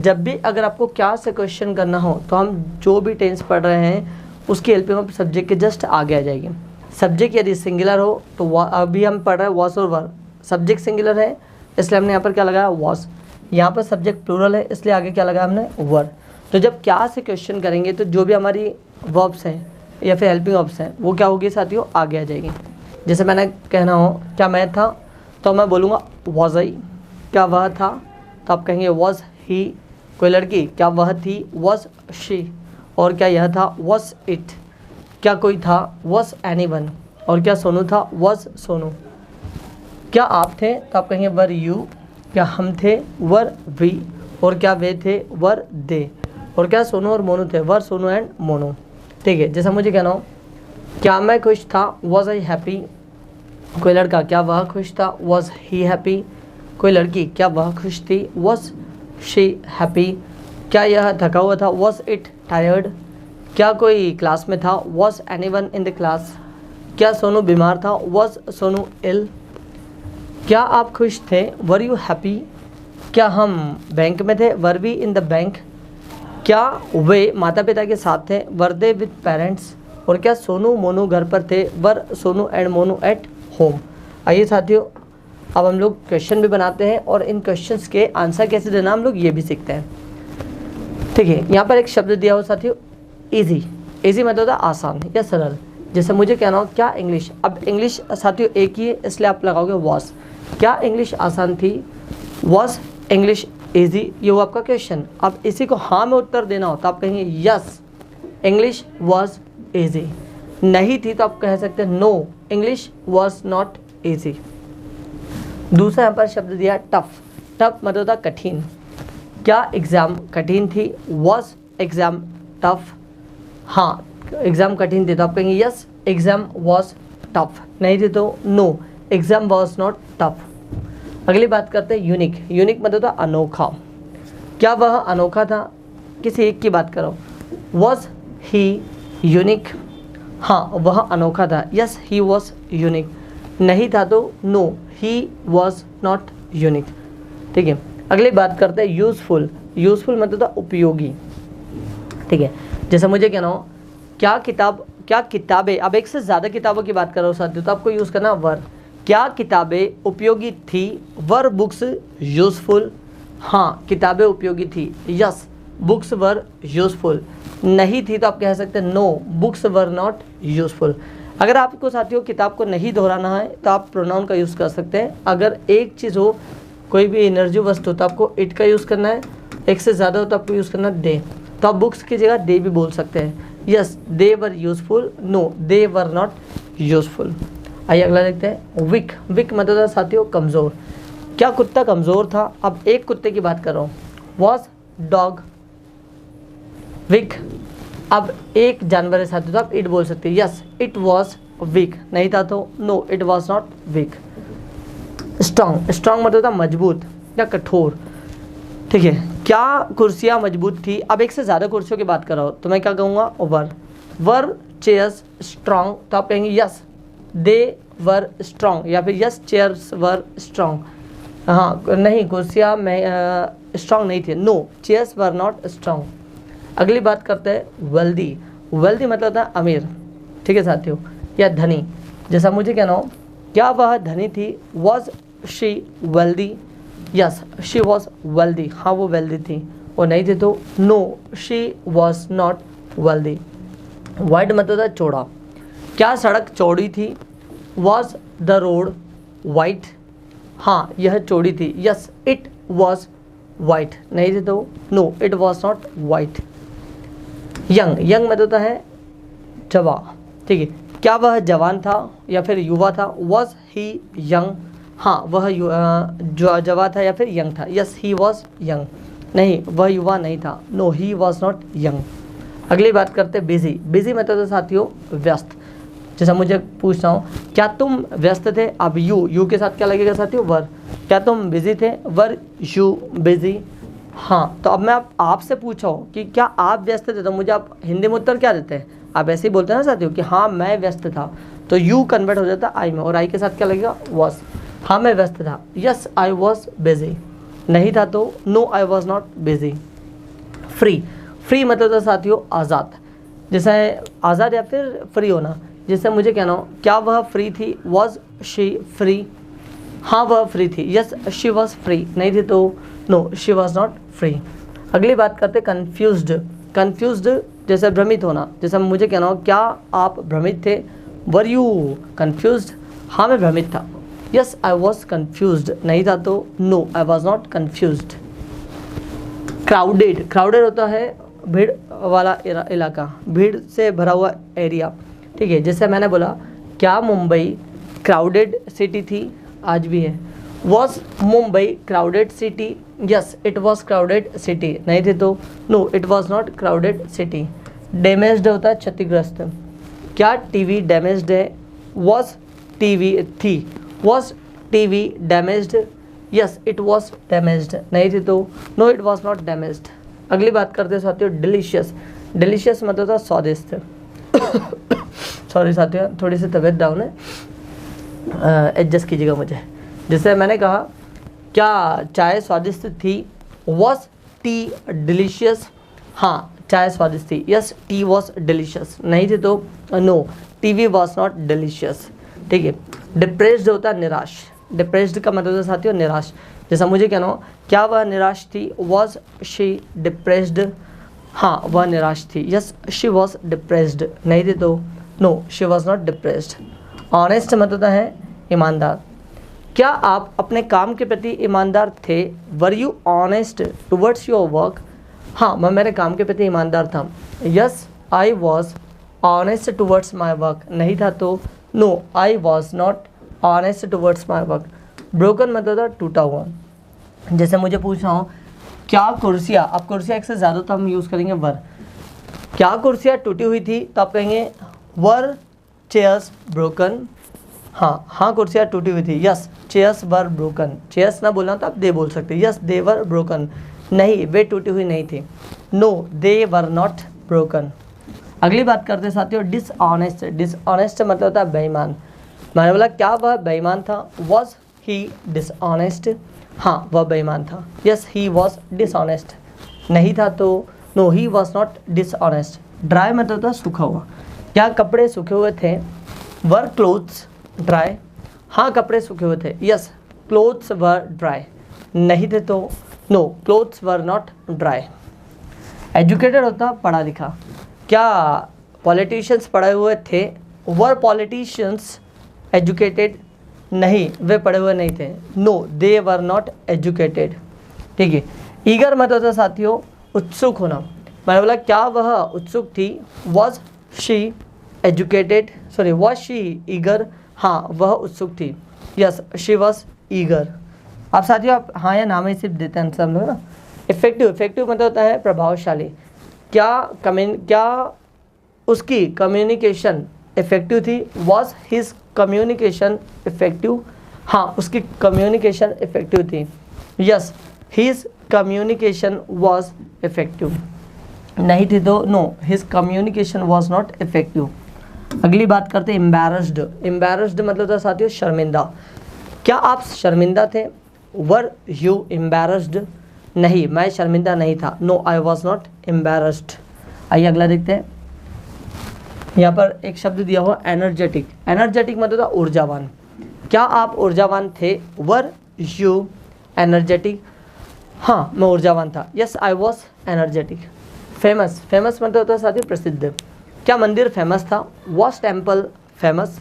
जब भी अगर आपको क्या से क्वेश्चन करना हो तो हम जो भी टेंस पढ़ रहे हैं उसकी हेल्पिंग ऑफ सब्जेक्ट के जस्ट आगे आ जाएगी। सब्जेक्ट यदि सिंगुलर हो तो अभी हम पढ़ रहे हैं वॉस और वर, सब्जेक्ट सिंगुलर है इसलिए हमने यहाँ पर क्या लगाया वॉस, यहाँ पर सब्जेक्ट प्लूरल है इसलिए आगे क्या लगाया हमने वर। तो जब क्या से क्वेश्चन करेंगे तो जो भी हमारी वर्ब्स हैं या फिर हेल्पिंग ऑब्स हैं वो क्या होगी साथियों, आगे आ जाएगी। जैसे मैंने कहना हो क्या मैं था तो मैं बोलूँगा वॉज आई, क्या वह था तो आप कहेंगे वॉज ही। कोई लड़की क्या वह थी, वॉज शी। और क्या यह था, वॉज इट। क्या कोई था, वॉज एनीवन। और क्या सोनू था, वॉज सोनू। क्या आप थे तो आप कहेंगे वर यू। क्या हम थे, वर वी। और क्या वे थे, वर दे। और क्या सोनू और मोनू थे, वर सोनू एंड मोनू। ठीक है, जैसा मुझे कहना हो क्या मैं खुश था, वॉज आई हैप्पी। कोई लड़का क्या वह खुश था, वॉज ही हैप्पी। कोई लड़की क्या वह खुश थी, वॉज शी हैप्पी। क्या यह थका हुआ था, वॉज इट टायर्ड। क्या कोई क्लास में था, was anyone in the class. क्या सोनू बीमार था, वॉज सोनू इल। क्या आप खुश थे, वर यू हैप्पी। क्या हम बैंक में थे, were we in the bank. क्या वे माता पिता के साथ थे, वर दे विद पेरेंट्स। और क्या सोनू मोनू घर पर थे, were Sonu and Monu at home. आइए साथियों अब हम लोग क्वेश्चन भी बनाते हैं और इन क्वेश्चंस के आंसर कैसे देना हम लोग ये भी सीखते हैं। ठीक है, यहाँ पर एक शब्द दिया हो साथियों इजी। इजी मतलब होता है आसान या सरल। जैसे मुझे कहना हो क्या इंग्लिश, अब इंग्लिश साथियों एक ही है इसलिए आप लगाओगे वॉज। क्या इंग्लिश आसान थी, वॉज इंग्लिश इजी। ये हुआ आपका क्वेश्चन। अब इसी को हाँ में उत्तर देना हो तो आप कहेंगे यस इंग्लिश वॉज इजी। नहीं थी तो आप कह सकते हैं no English was not easy. दूसरा यहाँ पर शब्द दिया टफ। टफ मतलब होता कठिन। क्या एग्ज़ाम कठिन थी, वॉज एग्ज़ाम टफ। हाँ एग्ज़ाम कठिन थी तो आप कहेंगे यस एग्ज़ाम वॉज टफ। नहीं थी तो no exam was not tough. अगली बात करते हैं यूनिक। यूनिक मतलब होता अनोखा। क्या वह अनोखा था, किसी एक की बात करो, वॉज ही यूनिक। हाँ वह अनोखा था, यस ही वॉज यूनिक। नहीं था तो no he was not unique. ठीक है, अगली बात करते हैं यूज़फुल। यूज़फुल मतलब होता उपयोगी। ठीक है, जैसे मुझे कहना हो क्या किताबें, अब एक से ज़्यादा किताबों की बात करो साथियों तो आपको यूज़ करना वर। क्या किताबें उपयोगी थी, वर बुक्स यूज़फुल। हाँ किताबें उपयोगी थी, यस बुक्स वर यूज़फुल। नहीं थी तो आप कह सकते हैं no books were not useful. अगर आपको साथियों किताब को नहीं दोहराना है तो आप प्रोनाउन का यूज़ कर सकते हैं। अगर एक चीज़ हो, कोई भी एनर्जी वस्तु हो तो आपको इट का यूज़ करना है। एक से ज़्यादा हो तो आपको यूज़ करना है दे। तो आप बुक्स की जगह दे भी बोल सकते हैं, yes they were useful, no they were not useful. आइए अगला देखते हैं वीक। वीक मतलब था साथियों कमज़ोर। क्या कुत्ता कमज़ोर था, अब एक कुत्ते की बात कर रहा हूँ, वॉज डॉग वीक। अब एक जानवर है साथियों तो आप इट बोल सकते हैं, यस इट वॉज वीक। नहीं था तो no it was not weak. Strong. Strong मतलब था मजबूत या कठोर। ठीक है, क्या कुर्सियाँ मजबूत थी, अब एक से ज़्यादा कुर्सियों की बात कर रहा हो तो मैं क्या कहूँगा वर। वर चेयर्स स्ट्रॉन्ग तो आप कहेंगे यस दे वर स्ट्रॉन्ग या फिर यस चेयर्स वर स्ट्रॉन्ग। हाँ नहीं कुर्सियाँ में स्ट्रॉन्ग नहीं थी, no chairs were not strong. अगली बात करते हैं वेल्दी। वेल्दी मतलब होता है अमीर। ठीक है साथियों, या धनी। जैसा मुझे कहना हो क्या वह धनी थी, was she wealthy. Yes she was wealthy, हाँ वो वेल्दी थी। और नहीं थी तो no she was not wealthy. Wide मतलब होता है चौड़ा। क्या सड़क चौड़ी थी, वॉज द रोड वाइड। हाँ यह चौड़ी थी, यस इट वॉज वाइट। नहीं थी तो no it was not white. Young. Young मतलब होता है जवा। ठीक है, क्या वह जवान था या फिर युवा था, वॉज ही यंग। हाँ वह जवा था या फिर यंग था, यस ही वॉज यंग। नहीं वह युवा नहीं था, no he was not young. अगली बात करते हैं बिजी। बिजी मतलब तो साथियों व्यस्त। जैसा मुझे पूछना हो क्या तुम व्यस्त थे, अब यू के साथ क्या लगेगा साथियों वर। क्या तुम बिजी थे, वर यू बिजी। हाँ तो अब मैं आपसे पूछा हो कि क्या आप व्यस्त थे तो मुझे आप हिंदी में उत्तर क्या देते हैं, आप ऐसे ही बोलते हैं ना साथियों कि हाँ मैं व्यस्त था तो यू कन्वर्ट हो जाता आई में और आई के साथ क्या लगेगा वॉज। हाँ मैं व्यस्त था, यस आई वॉज बिजी। नहीं था तो no I was not busy. Free, free मतलब था साथियों आज़ाद, जैसे आज़ाद या फिर फ्री होना। जैसे मुझे कहना हो क्या वह फ्री थी, वॉज शी फ्री, हाँ वह फ्री थी, यस शी वॉज फ्री, नहीं थी तो no she was not free. अगली बात करते कन्फ्यूज्ड, कन्फ्यूज्ड जैसे भ्रमित होना, जैसे मुझे कहना हो क्या आप भ्रमित थे, वर यू कन्फ्यूज्ड, हाँ मैं भ्रमित था, यस आई वॉज कन्फ्यूज्ड, नहीं था तो no I was not confused. Crowded, crowded होता है भीड़ वाला इलाका, भीड़ से भरा हुआ एरिया, ठीक है। जैसे मैंने बोला क्या मुंबई क्राउडेड सिटी थी, आज भी है। Was Mumbai crowded city, yes it was crowded city, नहीं थे तो no it was not crowded city. Damaged होता है क्षतिग्रस्त, क्या टीवी डैमेज्ड है, वॉज टीवी थी, was TV damaged, yes it was damaged, नहीं थी तो no it was not damaged. अगली बात करते हैं साथियों डिलीशियस, डिलीशियस मतलब था स्वादिष्ट। सॉरी साथियों थोड़ी सी तबीयत डाउन है, एडजस्ट कीजिएगा मुझे। जैसे मैंने कहा क्या चाय स्वादिष्ट थी, वॉज टी डिलीशियस, हाँ चाय स्वादिष्ट थी, यस टी वॉज डिलीशियस, नहीं थी तो no TV was not delicious, ठीक है। डिप्रेस्ड होता है निराश, डिप्रेस्ड का मतलब है साथियों निराश, जैसा मुझे कहना हो क्या वह निराश थी, वॉज शी डिप्रेस्ड, हाँ वह निराश थी, यस शी वॉज डिप्रेस्ड, नहीं थी तो no she was not depressed. Honest मतलब है ईमानदार, क्या आप अपने काम के प्रति ईमानदार थे, were you honest towards your work, हाँ मैं मेरे काम के प्रति ईमानदार था, yes I was honest towards my work, नहीं था तो no I was not honest towards my work. Broken मतलब था टूटा हुआ, जैसे मुझे पूछना हो क्या कुर्सियाँ, अब कुर्सियाँ एक से ज़्यादा तो हम यूज़ करेंगे वर, क्या कुर्सियाँ टूटी हुई थी तो आप कहेंगे वर चेयर्स ब्रोकन, हाँ हाँ कुर्सियाँ टूटी हुई थी, यस चेयर्स वर ब्रोकन, चेयर्स ना बोलना तो आप दे बोल सकते हैं, यस दे वर ब्रोकन, नहीं वे टूटी हुई नहीं थी, no they were not broken. अगली बात करते हैं साथियों डिसऑनेस्ट, डिसऑनेस्ट मतलब होता है बेईमान। मैंने बोला क्या वह बेईमान था, वॉज ही डिसऑनेस्ट, हाँ वह बेईमान था, यस ही वॉज डिसऑनेस्ट, नहीं था तो no he was not dishonest. Dry मतलब होता है सूखा हुआ, क्या कपड़े सूखे हुए थे, वर क्लोथ्स ड्राई, हाँ कपड़े सूखे हुए थे, यस क्लोथ्स वर ड्राई, नहीं थे तो no clothes were not dry. Educated होता पढ़ा लिखा, क्या पॉलिटिशियंस पढ़े हुए थे, वर पॉलिटिशियंस एजुकेटेड, नहीं वे पढ़े हुए नहीं थे, no they were not educated, ठीक है। ईगर मतलब होता साथियों उत्सुक होना, मैंने बोला क्या वह उत्सुक थी, was she educated, sorry was she eager, हाँ वह उत्सुक थी, यस शी वॉज ईगर। आप साथियों आप हाँ या ना में सिर्फ देते हैं सब लोग ना। इफेक्टिव, इफेक्टिव मतलब होता है प्रभावशाली, क्या उसकी कम्युनिकेशन इफेक्टिव थी, वॉज हिज कम्युनिकेशन इफेक्टिव, हाँ उसकी कम्युनिकेशन इफेक्टिव थी, yes his communication was effective, नहीं थी तो know his communication was not effective. अगली बात करते हैं एम्बैरस्ड, एम्बैरस्ड मतलब था साथियों शर्मिंदा, क्या आप शर्मिंदा थे, वर यू एम्बैरस्ड, नहीं मैं शर्मिंदा नहीं था, नो आई वॉज नॉट एम्बैरस्ड। आइए अगला देखते हैं, यहाँ पर एक शब्द दिया हुआ एनर्जेटिक, एनर्जेटिक मतलब था ऊर्जावान, क्या आप ऊर्जावान थे, वर यू एनर्जेटिक, हाँ मैं ऊर्जावान था, yes I was energetic. Famous, famous मतलब होता है साथियों प्रसिद्ध, क्या मंदिर फेमस था, वॉज टेम्पल फेमस,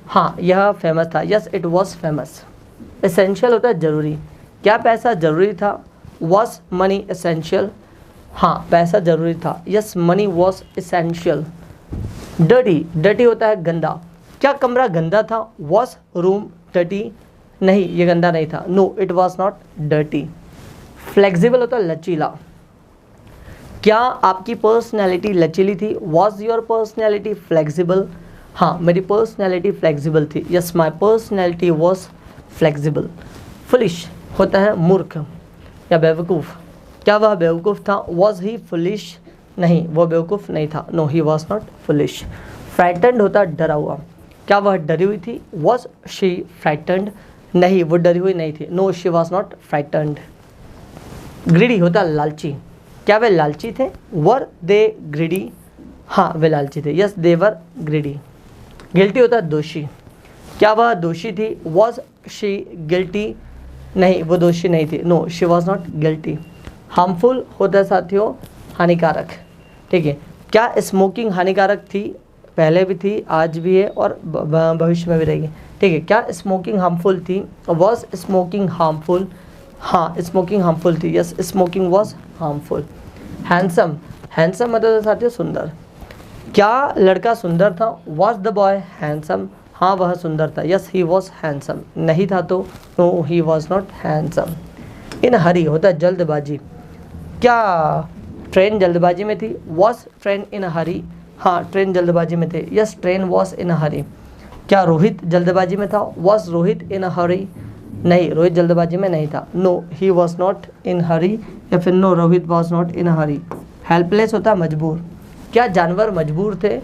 हाँ यह फेमस था, yes it was famous. Essential होता है जरूरी, क्या पैसा जरूरी था, वॉज मनी एसेंशियल, हाँ पैसा जरूरी था, yes money was essential. Dirty, dirty होता है गंदा, क्या कमरा गंदा था, वॉज रूम डर्टी, नहीं ये गंदा नहीं था, no it was not dirty. Flexible होता है लचीला, क्या आपकी पर्सनैलिटी लचीली थी, वॉज योर पर्सनैलिटी फ्लेक्सिबल, हाँ मेरी पर्सनैलिटी फ्लेक्सिबल थी, yes my personality was flexible. Foolish होता है मूर्ख या बेवकूफ़, क्या वह बेवकूफ़ था, वॉज ही फुलिश, नहीं वह बेवकूफ़ नहीं था, no he was not foolish. Frightened होता डरा हुआ, क्या वह डरी हुई थी, वॉज शी फ्राइटेंड, नहीं वो डरी हुई नहीं थी, no she was not frightened. Greedy होता लालची, क्या वे लालची थे? Were they greedy? हाँ वे लालची थे, yes they were greedy. Guilty होता है दोषी, क्या वह दोषी थी? Was she guilty? नहीं वो दोषी नहीं थी, no she was not guilty. Harmful होता है साथियों हानिकारक, ठीक है। क्या स्मोकिंग हानिकारक थी? पहले भी थी, आज भी है और भविष्य में भी रहेगी, ठीक है। क्या स्मोकिंग हार्मफुल थी? Was smoking harmful? हाँ स्मोकिंग हार्मफुल थी, yes smoking was harmful. Handsome, handsome मतलब साथियों सुंदर, क्या लड़का सुंदर था? Was the boy handsome? हाँ वह सुंदर था, यस ही वॉज हैंडसम। नहीं था तो no he was not handsome. In hurry होता है जल्दबाजी, क्या ट्रेन जल्दबाजी में थी? Was train in hurry? हाँ ट्रेन जल्दबाजी में थे, yes train was in hurry. क्या रोहित जल्दबाजी में था? Was Rohit in hurry? नहीं रोहित जल्दबाजी में नहीं था, no he was not in hurry, या फिर no Rohit was not in hurry. Helpless होता मजबूर, क्या जानवर मजबूर थे?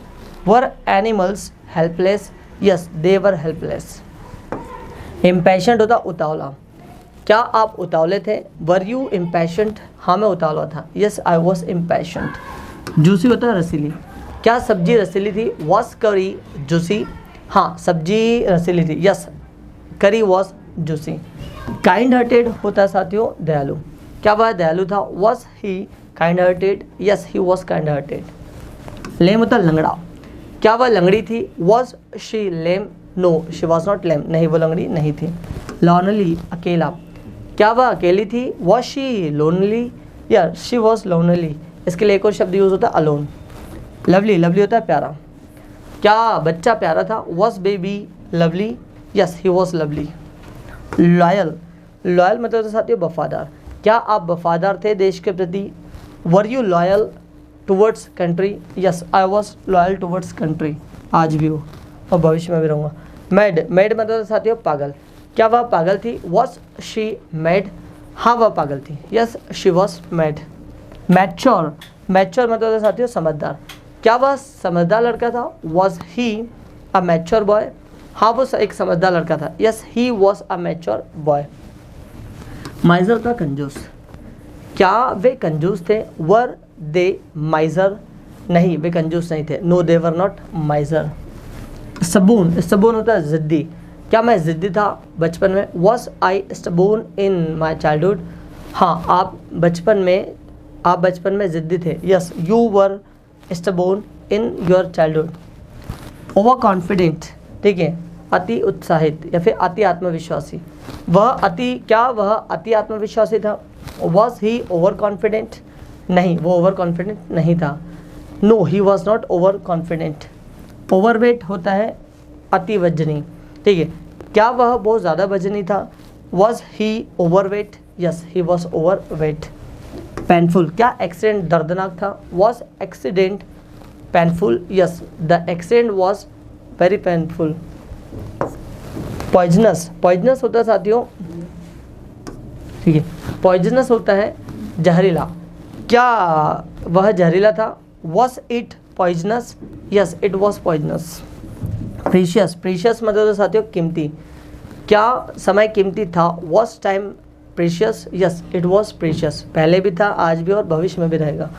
वर animals helpless? Yes they were helpless. Impatient होता उतावला, क्या आप उतावले थे? Were you impatient? हाँ मैं उतावला था, yes I was impatient. Juicy होता है रसीली, क्या सब्जी रसीली थी? वॉज करी जूसी? हाँ सब्जी रसीली थी, यस करी वॉज जूसी। काइंड हार्टेड होता है साथियों दयालु, क्या वह दयालु था? Was he kind hearted? Yes he was kind hearted. Lame होता लंगड़ा, क्या वह लंगड़ी थी? Was she lame? No she was not lame, नहीं वो लंगड़ी नहीं थी। लॉनली अकेला, क्या वह अकेली थी? Was she lonely? या शी वॉज लोनली। इसके लिए एक और शब्द यूज होता है अलोन। लवली, लवली होता है प्यारा, क्या बच्चा प्यारा था? Was baby lovely? Yes he was lovely. Loyal, loyal मतलब तो साथियों वफादार, क्या आप वफादार थे देश के प्रति? Were you loyal towards country? Yes I was loyal towards country, आज भी हो और भविष्य में भी रहूँगा। मैड, मैड मतलब साथियों पागल, क्या वह पागल थी? Was she mad? हाँ वह पागल थी, yes she was mad. Mature, mature मतलब साथियों समझदार, क्या वह समझदार लड़का था? Was he a mature boy? हाँ वो एक समझदार लड़का था, yes he was a mature boy. माइजर था कंजूस, क्या वे कंजूस थे? वर दे माइजर? नहीं वे कंजूस नहीं थे, नो दे वर नॉट माइजर। सबून, सबून होता है जिद्दी, क्या मैं जिद्दी था बचपन में? Was I stubborn in my childhood? हाँ आप बचपन में जिद्दी थे, yes you were stubborn in your childhood. Over confident, ठीक है, अति उत्साहित या फिर अति आत्मविश्वासी, क्या वह अति आत्मविश्वासी था? Was he over confident? नहीं वो ओवर कॉन्फिडेंट नहीं था, no he was not over confident. Overweight होता है अति वजनी, ठीक है, क्या वह बहुत ज़्यादा वजनी था? Was he overweight? Yes he was overweight. Painful, क्या एक्सीडेंट दर्दनाक था? Was accident painful? Yes the accident was very painful. Poisonous, poisonous होता है साथियों, ठीक है, पॉइजनस होता है जहरीला, क्या वह जहरीला था? Was it poisonous? Yes it was poisonous. Precious, precious मतलब साथियों कीमती, क्या समय कीमती था? Was time precious? Yes it was precious, पहले भी था आज भी और भविष्य में भी रहेगा।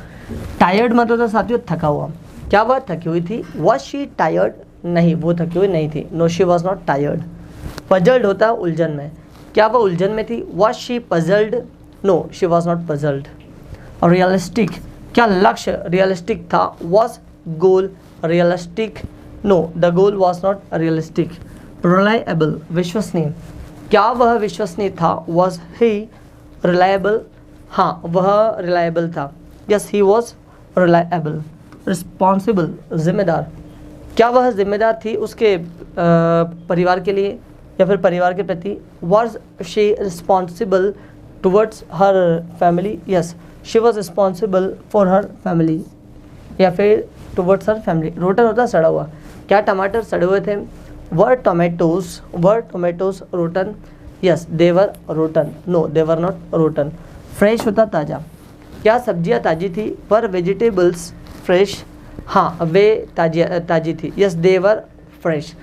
टायर्ड मतलब साथियों थका हुआ, क्या वह थकी हुई थी? Was she tired? नहीं वो थकी हुई नहीं थी, no she was not tired. Puzzled होता है उलझन में, क्या वह उलझन में थी? Was she puzzled? No she was not puzzled. और रियलिस्टिक, क्या लक्ष्य रियलिस्टिक था? Was goal realistic? No the goal was not realistic. Reliable, विश्वसनीय, क्या वह विश्वसनीय था? Was he reliable? हाँ वह रिलायबल था, yes he was reliable. Responsible, जिम्मेदार, क्या वह जिम्मेदार थी उसके परिवार के लिए या फिर परिवार के प्रति? Was she responsible towards her family? Yes she was responsible for her family या फिर टुवर्ड्स हर फैमिली। रोटन होता सड़ा हुआ, क्या टमाटर सड़े हुए थे? Were tomatoes rotten? Yes they were rotten, no they were not rotten. Fresh होता ताज़ा, क्या सब्जियां ताज़ी थी? Were vegetables fresh? हाँ वे ताज़ी थी, यस दे वर फ्रेश।